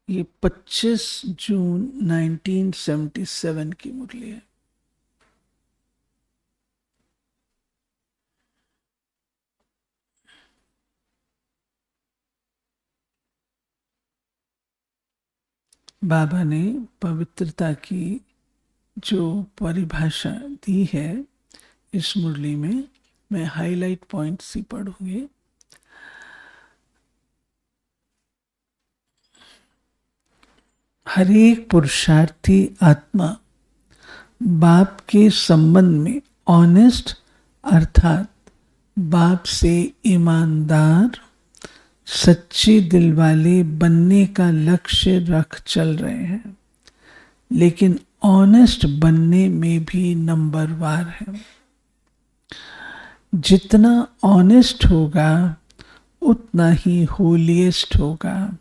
ये 25 जून 1977 की मुरली है। बाबा ने पवित्रता की जो परिभाषा दी है इस मुरली में, मैं हाईलाइट पॉइंट्स ही पढ़ूंगी। हर एक पुरुषार्थी आत्मा बाप के संबंध में ऑनेस्ट अर्थात बाप से ईमानदार सच्चे दिल वाले बनने का लक्ष्य रख चल रहे हैं, लेकिन ऑनेस्ट बनने में भी नंबरवार है। जितना ऑनेस्ट होगा उतना ही होलीएस्ट होगा।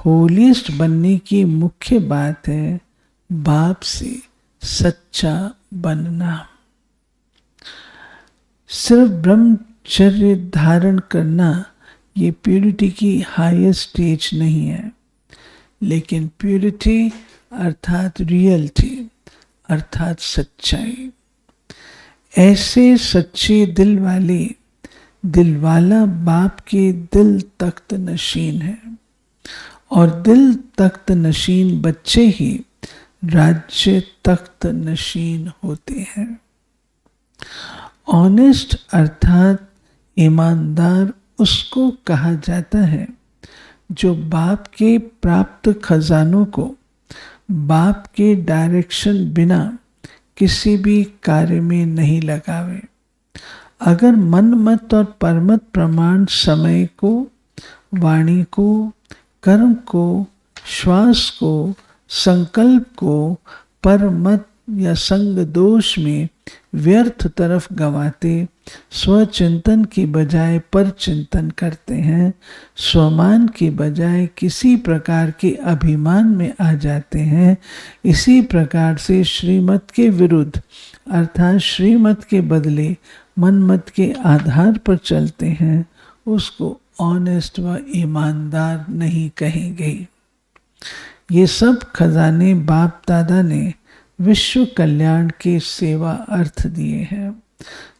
होलीएस्ट बनने की मुख्य बात है बाप से सच्चा बनना। सिर्फ ब्रह्मचर्य धारण करना ये प्यूरिटी की हाईएस्ट स्टेज नहीं है, लेकिन प्यूरिटी अर्थात रियलिटी अर्थात सच्चाई। ऐसे सच्चे दिल वाले दिलवाला बाप के दिल तख्त नशीन है, और दिल तख्त नशीन बच्चे ही राज्य तख्त नशीन होते हैं। ऑनेस्ट अर्थात ईमानदार उसको कहा जाता है जो बाप के प्राप्त खजानों को बाप के डायरेक्शन बिना किसी भी कार्य में नहीं लगावे। अगर मन मत और परमत प्रमाण समय को, वाणी को, कर्म को, श्वास को, संकल्प को परमत या संग दोष में व्यर्थ तरफ गंवाते स्वचिंतन की बजाय पर चिंतन करते हैं, स्वमान की बजाय किसी प्रकार के अभिमान में आ जाते हैं, इसी प्रकार से श्रीमत के विरुद्ध अर्थात श्रीमत के बदले मनमत के आधार पर चलते हैं, उसको ऑनेस्ट व ईमानदार नहीं कहेंगे। ये सब खजाने बाप दादा ने विश्व कल्याण के सेवा अर्थ दिए हैं।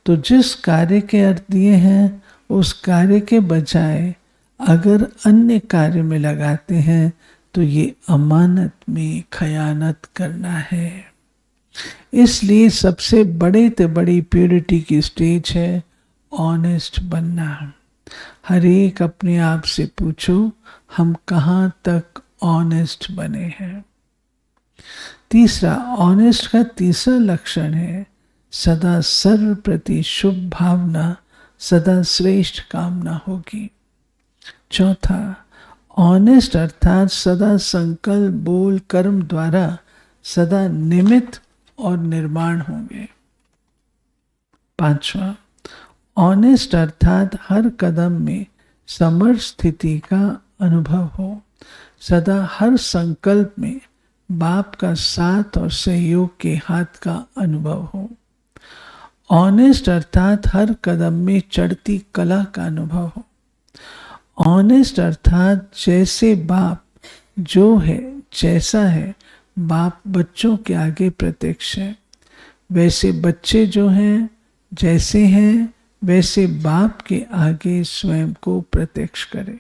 तो जिस कार्य के अर्थ दिए हैं उस कार्य के बजाय अगर अन्य कार्य में लगाते हैं तो ये अमानत में खयानत करना है। इसलिए सबसे बड़े से बड़ी प्यूरिटी की स्टेज है ऑनेस्ट बनना। हर एक अपने आप से पूछो हम कहाँ तक ऑनेस्ट बने हैं। तीसरा, ऑनेस्ट का तीसरा लक्षण है सदा सर्व प्रति शुभ भावना, सदा श्रेष्ठ कामना होगी। चौथा, ऑनेस्ट अर्थात सदा संकल्प बोल कर्म द्वारा सदा निमित्त और निर्माण होंगे। पांचवा, ऑनेस्ट अर्थात हर कदम में समर्थ स्थिति का अनुभव हो, सदा हर संकल्प में बाप का साथ और सहयोग के हाथ का अनुभव हो। ऑनेस्ट अर्थात हर कदम में चढ़ती कला का अनुभव हो। ऑनेस्ट अर्थात जैसे बाप जो है जैसा है बाप बच्चों के आगे प्रत्यक्ष है, वैसे बच्चे जो हैं जैसे हैं वैसे बाप के आगे स्वयं को प्रत्यक्ष करे।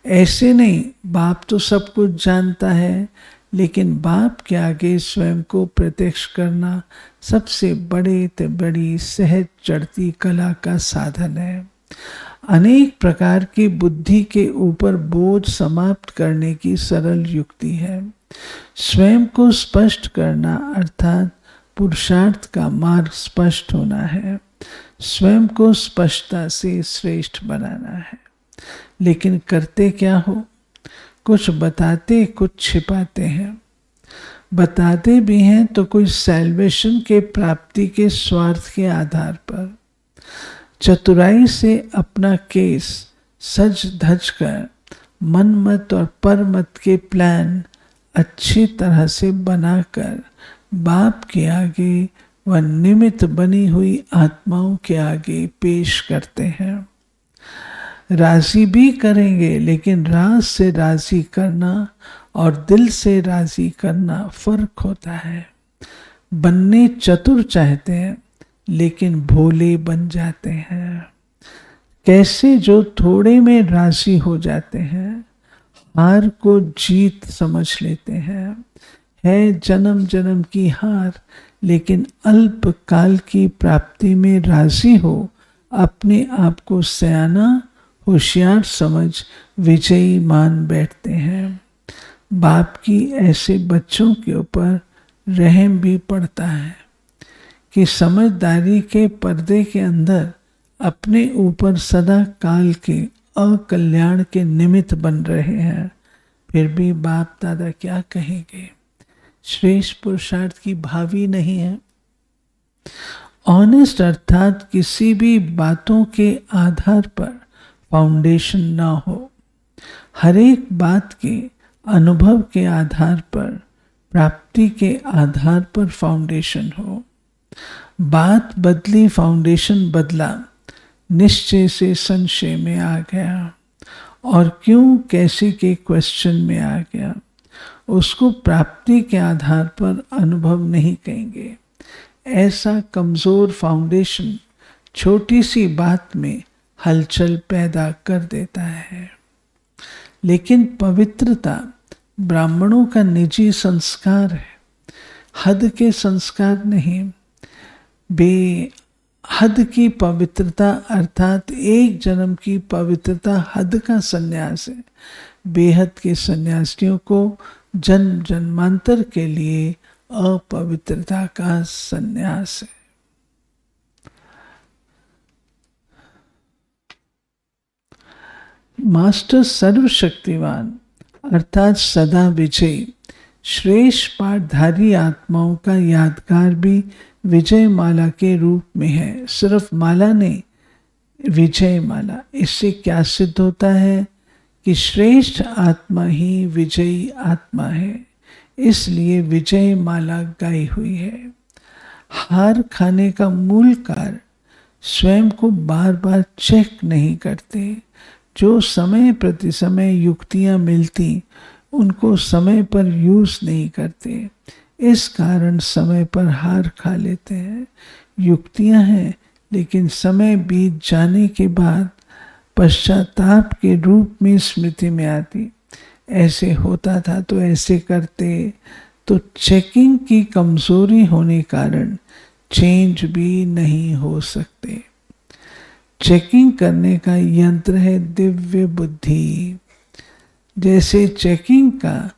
ऐसे नहीं बाप तो सब कुछ जानता है, लेकिन बाप के आगे स्वयं को प्रत्यक्ष करना सबसे बड़े से बड़ी सहज चढ़ती कला का साधन है। अनेक प्रकार की बुद्धि के ऊपर बोझ समाप्त करने की सरल युक्ति है। स्वयं को स्पष्ट करना अर्थात पुरुषार्थ का मार्ग स्पष्ट होना है। स्वयं को स्पष्टता से श्रेष्ठ बनाना है। लेकिन करते क्या हो? कुछ बताते कुछ छिपाते हैं। बताते भी हैं तो कोई सैल्वेशन के प्राप्ति के स्वार्थ के आधार पर। चतुराई से अपना केस सज धज कर मन मत और पर मत के प्लान अच्छी तरह से बनाकर बाप के आगे व निमित्त बनी हुई आत्माओं के आगे पेश करते हैं। राजी भी करेंगे, लेकिन राज से राजी करना और दिल से राजी करना फर्क होता है। बनने चतुर चाहते हैं लेकिन भोले बन जाते हैं। कैसे जो थोड़े में राजी हो जाते हैं, हार को जीत समझ लेते हैं। है जन्म जन्म की हार, लेकिन अल्प काल की प्राप्ति में राजी हो अपने आप को सयाना होशियार समझ विजयी मान बैठते हैं। बाप की ऐसे बच्चों के ऊपर रहम भी पड़ता है कि समझदारी के पर्दे के अंदर अपने ऊपर सदा काल के अकल्याण के निमित्त बन रहे हैं, फिर भी बाप दादा क्या कहेंगे। श्रेष्ठ पुरुषार्थ की भावी नहीं है। ऑनेस्ट अर्थात किसी भी बातों के आधार पर फाउंडेशन ना हो, हर एक बात के अनुभव के आधार पर, प्राप्ति के आधार पर फाउंडेशन हो। बात बदली, फाउंडेशन बदला, निश्चय से संशय में आ गया और क्यों कैसे के क्वेश्चन में आ गया। उसको प्राप्ति के आधार पर अनुभव नहीं कहेंगे। ऐसा कमजोर फाउंडेशन छोटी सी बात में हलचल पैदा कर देता है। लेकिन पवित्रता ब्राह्मणों का निजी संस्कार है, हद के संस्कार नहीं। बेहद की पवित्रता अर्थात एक जन्म की पवित्रता हद का संन्यास है। बेहद के सन्यासियों को जन्म जन्मांतर के लिए अपवित्रता का संन्यास है। मास्टर सर्वशक्तिवान अर्थात सदा विजयी श्रेष्ठ पाठधारी आत्माओं का यादगार भी विजय माला के रूप में है। सिर्फ माला नहीं, विजय माला। इससे क्या सिद्ध होता है कि श्रेष्ठ आत्मा ही विजयी आत्मा है, इसलिए विजय माला गाई हुई है। हार खाने का मूल कारण स्वयं को बार बार चेक नहीं करते। जो समय प्रति समय युक्तियां मिलती उनको समय पर यूज नहीं करते, इस कारण समय पर हार खा लेते हैं। युक्तियां हैं लेकिन समय बीत जाने के बाद पश्चाताप के रूप में स्मृति में आती। ऐसे होता था तो ऐसे करते। तो चेकिंग की कमजोरी होने कारण चेंज भी नहीं हो सकते। चेकिंग करने का यंत्र है दिव्य बुद्धि। जैसे चेकिंग का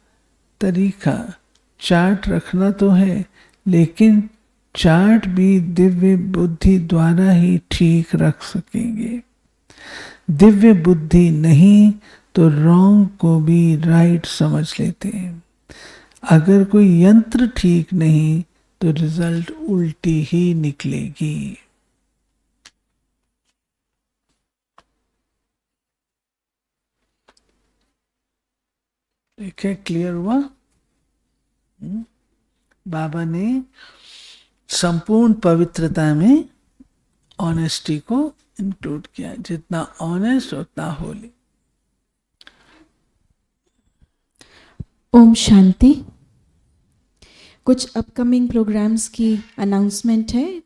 तरीका चार्ट रखना तो है, लेकिन चार्ट भी दिव्य बुद्धि द्वारा ही ठीक रख सकेंगे। दिव्य बुद्धि नहीं तो रॉन्ग को भी राइट समझ लेते हैं। अगर कोई यंत्र ठीक नहीं तो रिजल्ट उल्टी ही निकलेगी। ठीक है, क्लियर हुआ? बाबा ने संपूर्ण पवित्रता में ऑनेस्टी को इंक्लूड किया। जितना ऑनेस्ट उतना होली। ओम शांति। कुछ अपकमिंग प्रोग्राम्स की अनाउंसमेंट है।